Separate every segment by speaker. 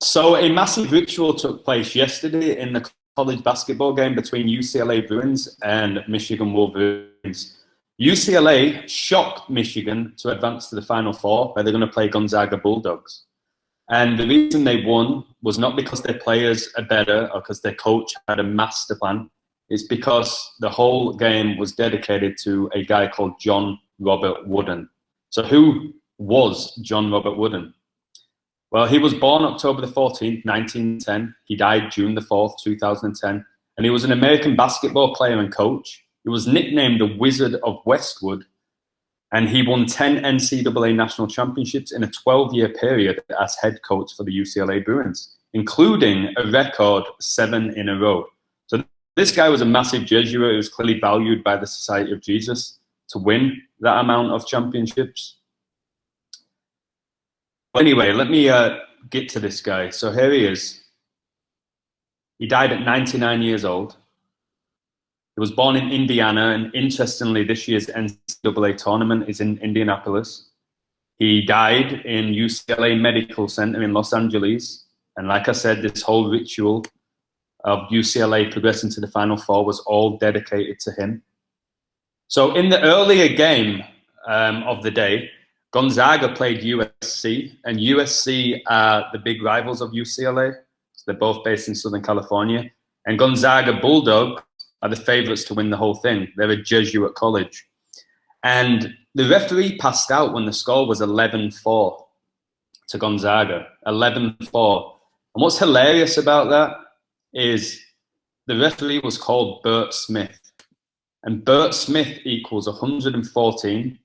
Speaker 1: So a massive ritual took place yesterday in the college basketball game between UCLA Bruins and Michigan Wolverines. UCLA shocked Michigan to advance to the Final Four, where they're going to play Gonzaga Bulldogs. And the reason they won was not because their players are better or because their coach had a master plan. It's because the whole game was dedicated to a guy called John Robert Wooden. So who was John Robert Wooden? Well, he was born October the 14th, 1910. He died June the 4th, 2010. And he was an American basketball player and coach. He was nicknamed the Wizard of Westwood. And he won 10 NCAA national championships in a 12-year period as head coach for the UCLA Bruins, including a record 7 in a row. So this guy was a massive Jesuit. He was clearly valued by the Society of Jesus to win that amount of championships. Anyway, let me get to this guy. So here he is. He died at 99 years old. He was born in Indiana, and interestingly, this year's NCAA tournament is in Indianapolis. He died in UCLA Medical Center in Los Angeles. And like I said, this whole ritual of UCLA progressing to the Final Four was all dedicated to him. So in the earlier game of the day, Gonzaga played USC, and USC are the big rivals of UCLA. So they're both based in Southern California. And Gonzaga Bulldogs are the favorites to win the whole thing. They're a Jesuit college. And the referee passed out when the score was 11-4 to Gonzaga, 11-4. And what's hilarious about that is the referee was called Bert Smith. And Bert Smith equals 114.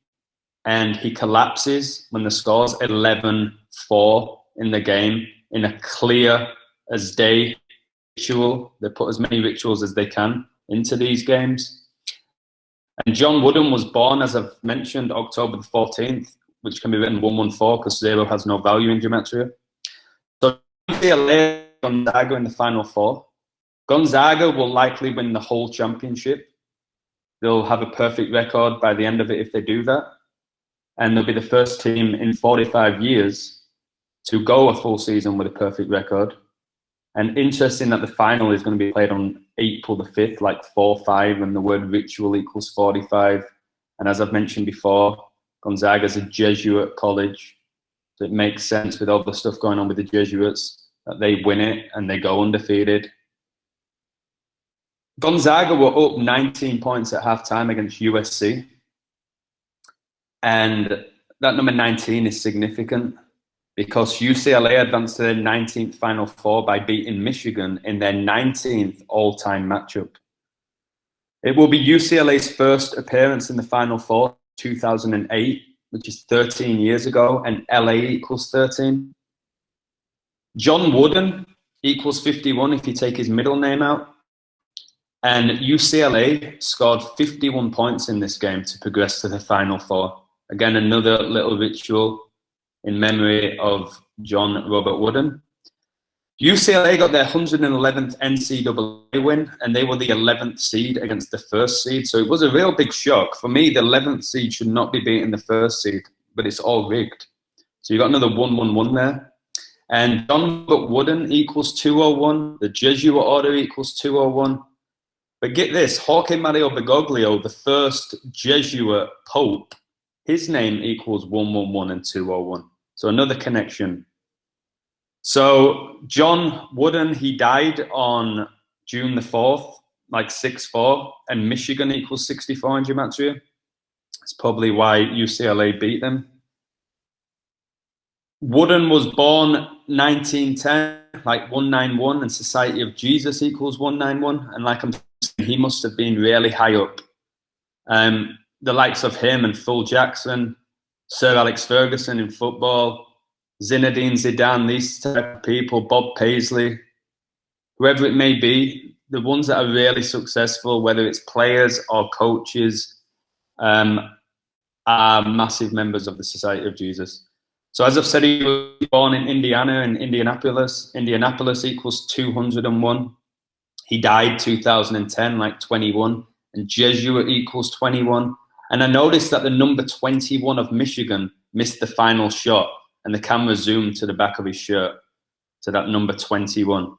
Speaker 1: And he collapses when the score's 11-4 in the game in a clear as day ritual. They put as many rituals as they can into these games. And John Wooden was born, as I've mentioned, October the 14th, which can be written 114 because 0 has no value in gematria. So UCLA Gonzaga in the Final Four. Gonzaga will likely win the whole championship. They'll have a perfect record by the end of it if they do that. And they'll be the first team in 45 years to go a full season with a perfect record. And interesting that the final is going to be played on April the 5th, like 4-5, and the word ritual equals 45. And as I've mentioned before, Gonzaga's a Jesuit college. So it makes sense with all the stuff going on with the Jesuits that they win it and they go undefeated. Gonzaga were up 19 points at halftime against USC. And that number 19 is significant because UCLA advanced to their 19th Final Four by beating Michigan in their 19th all-time matchup. It will be UCLA's first appearance in the Final Four, 2008, which is 13 years ago, and LA equals 13. John Wooden equals 51 if you take his middle name out. And UCLA scored 51 points in this game to progress to the Final Four. Again, another little ritual in memory of John Robert Wooden. UCLA got their 111th NCAA win, and they were the 11th seed against the first seed. So it was a real big shock. For me, the 11th seed should not be beating the first seed, but it's all rigged. So you got another 1-1-1 there. And John Robert Wooden equals 201. The Jesuit order equals 201. But get this, Jorge Mario Bergoglio, the first Jesuit pope, his name equals 111 and 201. So another connection. So John Wooden, he died on June the 4th, like 6-4, and Michigan equals 64 in gematria. That's probably why UCLA beat them. Wooden was born 1910, like 191, and Society of Jesus equals 191. And like I'm saying, he must have been really high up. The likes of him and Phil Jackson, Sir Alex Ferguson in football, Zinedine Zidane, these type of people, Bob Paisley, whoever it may be, the ones that are really successful, whether it's players or coaches, are massive members of the Society of Jesus. So as I've said, he was born in Indiana and Indianapolis. Indianapolis equals 201. He died 2010, like 21, and Jesuit equals 21. And I noticed that the number 21 of Michigan missed the final shot, and the camera zoomed to the back of his shirt. to that number 21.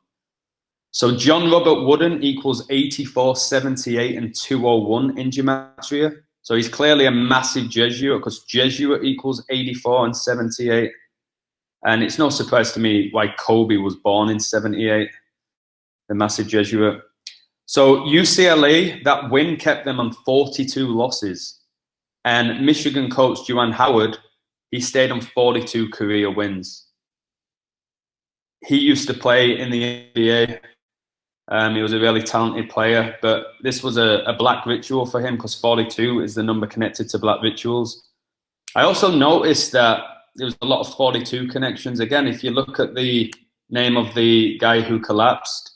Speaker 1: So John Robert Wooden equals 84, 78, and 201 in gematria. So he's clearly a massive Jesuit, because Jesuit equals 84 and 78. And it's no surprise to me why Kobe was born in 78, the massive Jesuit. So UCLA, that win kept them on 42 losses. And Michigan coach Juwan Howard, he stayed on 42 career wins. He used to play in the NBA. He was a really talented player, but this was a black ritual for him, because 42 is the number connected to black rituals. I also noticed that there was a lot of 42 connections. Again, if you look at the name of the guy who collapsed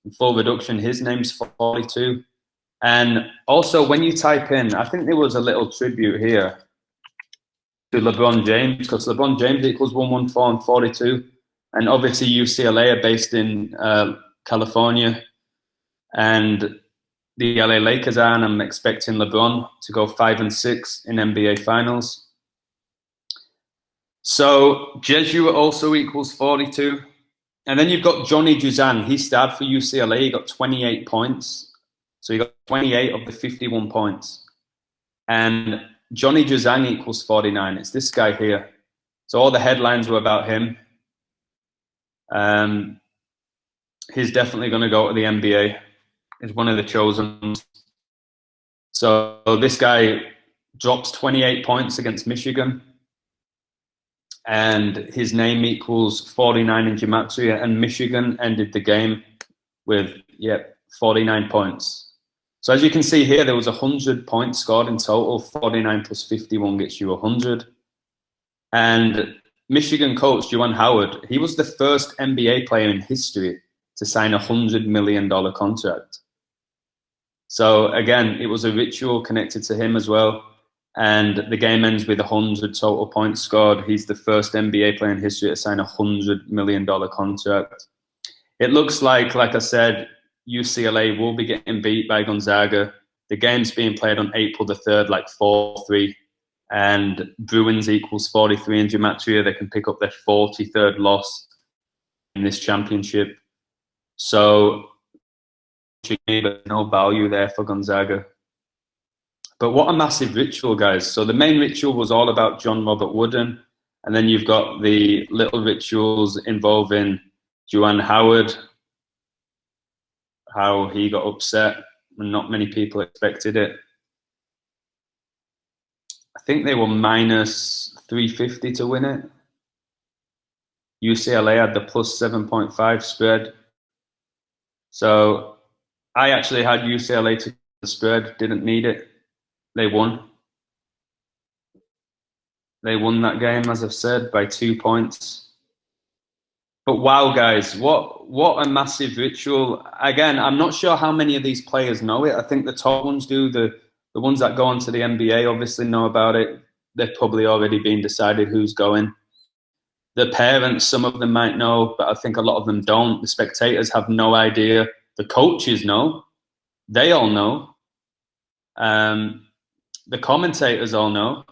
Speaker 1: in full reduction, his name's 42. And also when you type in, I think there was a little tribute here to LeBron James, because LeBron James equals 114 and 42. And obviously UCLA are based in California, and the LA Lakers are, and I'm expecting LeBron to go 5 and 6 in NBA Finals. So Jesuit also equals 42. And then you've got Johnny Juzang. He started for UCLA. He got 28 points. So he got 28 of the 51 points. And Johnny Juzang equals 49. It's this guy here. So all the headlines were about him. He's definitely going to go to the NBA. He's one of the chosen. So this guy drops 28 points against Michigan, and his name equals 49 in gematria, and Michigan ended the game with 49 points. So as you can see here, there was 100 points scored in total. 49 plus 51 gets you 100. And Michigan coach Juwan Howard, he was the first NBA player in history to sign a $100 million contract. So again, it was a ritual connected to him as well. And the game ends with 100 total points scored. He's the first NBA player in history to sign a $100 million contract. It looks like I said, UCLA will be getting beat by Gonzaga. The game's being played on April the 3rd, like 4-3. And Bruins equals 43 in gematria. They can pick up their 43rd loss in this championship. So no value there for Gonzaga. But what a massive ritual, guys. So the main ritual was all about John Robert Wooden. And then you've got the little rituals involving Juwan Howard, how he got upset when not many people expected it. I think they were minus 350 to win it. UCLA had the plus 7.5 spread. So I actually had UCLA to the spread, didn't need it. They won. They won that game, as I've said, by 2 points. But wow, guys, what a massive ritual. Again, I'm not sure how many of these players know it. I think the top ones do. The ones that go on to the NBA obviously know about it. They've probably already been decided who's going. The parents, some of them might know, but I think a lot of them don't. The spectators have no idea. The coaches know. They all know. The commentators all know.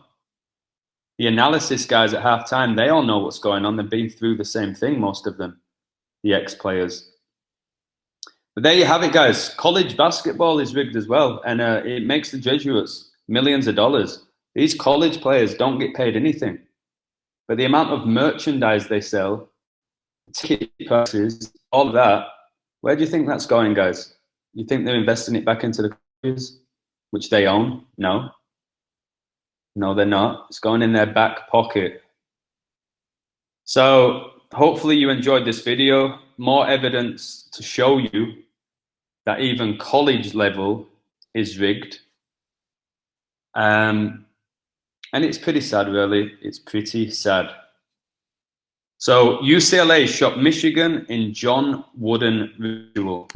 Speaker 1: The analysis guys at halftime, they all know what's going on. They've been through the same thing, most of them, the ex-players. But there you have it, guys. College basketball is rigged as well, and it makes the Jesuits millions of dollars. These college players don't get paid anything. But the amount of merchandise they sell, ticket prices, all of that, where do you think that's going, guys? You think they're investing it back into the colleges, which they own? No. No, they're not. It's going in their back pocket. So hopefully you enjoyed this video. More evidence to show you that even college level is rigged. And it's pretty sad, really. It's pretty sad. So UCLA shot Michigan in John Wooden ritual.